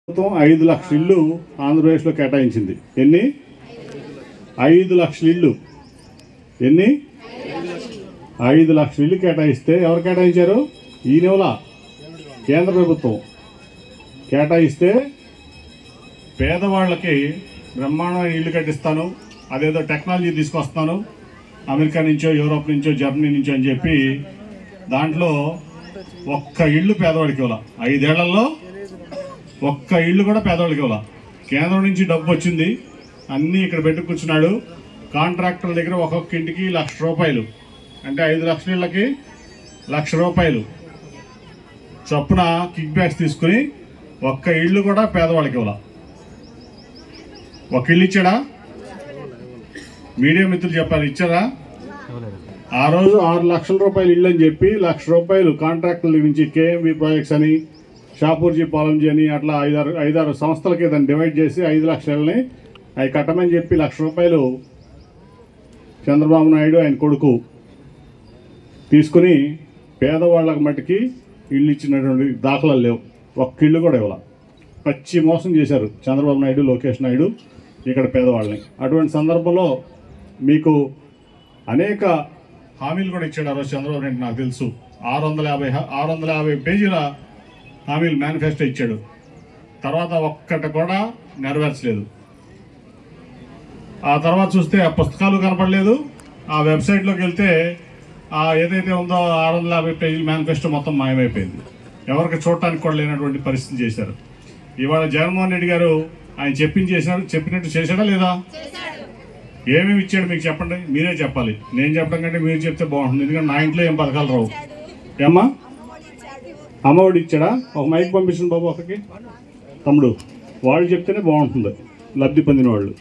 ప్రభుత్వం 5 లక్షల ఇళ్ళు ఆంధ్రప్రదేశ్లో కేటాయించింది. ఎన్ని? 5 లక్షల ఇళ్ళు. ఎన్ని? 5 లక్షల ఇళ్ళు కేటాయిస్తే ఎవరు కేటాయించారు? ఈ నెల కేంద్ర ప్రభుత్వం కేటాయిస్తే పేదవాళ్ళకి బ్రహ్మాండమైన ఇల్లు కట్టిస్తాను, అదేదో టెక్నాలజీ తీసుకొస్తాను అమెరికా నుంచో యూరోప్ నుంచో జర్మనీ నుంచో అని చెప్పి దాంట్లో ఒక్క ఇల్లు పేదవాడికి ఇవ్వాల. 5 ఏళ్లలో ఒక్క ఇల్లు కూడా పేదవాళ్ళకి ఇవ్వాల. కేంద్రం నుంచి డబ్బు వచ్చింది, అన్నీ ఇక్కడ పెట్టి కూర్చున్నాడు. కాంట్రాక్టర్ల దగ్గర ఒక్కొక్క ఇంటికి ₹1,00,000 అంటే 5 లక్షల ఇళ్ళకి ₹1,00,000 చొప్పున కిక్ బ్యాక్స్ తీసుకుని ఒక్క ఇల్లు కూడా పేదవాళ్ళకి ఇవ్వాల. ఒక ఇల్లు ఇచ్చాడా? మీడియా మిత్రులు చెప్పారు, ఇచ్చారా? ఆ రోజు ₹6 లక్షల ఇల్లు అని చెప్పి ₹1,00,000 కాంట్రాక్టుల నుంచి కేఎంవి ప్రాజెక్ట్స్ అని, షాపూర్జీ పాలంజీ అని అట్లా 5-6 సంస్థలకి దాన్ని డివైడ్ చేసి 5 లక్షలని అవి కట్టమని చెప్పి ₹1,00,000 చంద్రబాబు నాయుడు ఆయన కొడుకు తీసుకుని పేదవాళ్ళకి మట్టికి ఇల్లు ఇచ్చినటువంటి దాఖలాలు లేవు. ఒక్క ఇల్లు కూడా ఇవ్వాల. పచ్చి మోసం చేశారు చంద్రబాబు నాయుడు, లోకేష్ నాయుడు ఇక్కడ పేదవాళ్ళని. అటువంటి సందర్భంలో మీకు అనేక హామీలు కూడా ఇచ్చాడు ఆ రోజు చంద్రబాబు నాయుడు. నాకు తెలుసు 650 పేజీల హామీలు మేనిఫెస్టో ఇచ్చాడు. తర్వాత ఒక్కటి కూడా నెరవేర్చలేదు. ఆ తర్వాత చూస్తే ఆ పుస్తకాలు కనపడలేదు. ఆ వెబ్సైట్లోకి వెళ్తే ఏదైతే ఉందో 650 పేజీల మేనిఫెస్టో మొత్తం మాయమైపోయింది. ఎవరికి చూడటానికి కూడా లేనటువంటి పరిస్థితి చేశారు. ఇవాళ జగన్మోహన్ రెడ్డి గారు ఆయన చెప్పినట్టు చేశాడా లేదా? ఏమేమి ఇచ్చాడు మీకు చెప్పండి, మీరే చెప్పాలి. నేను చెప్పడం కంటే మీరు చెప్తే బాగుంటుంది, ఎందుకంటే నా ఇంట్లో ఏం పథకాలు రావు. ఏమ్మా, అమ్మఒడి ఇచ్చాడా? ఒక మైక్ పంపించండి బాబు, ఒకరికి తమ్ముడు, వాళ్ళు చెప్తేనే బాగుంటుంది లబ్ధి పొందిన వాళ్ళు.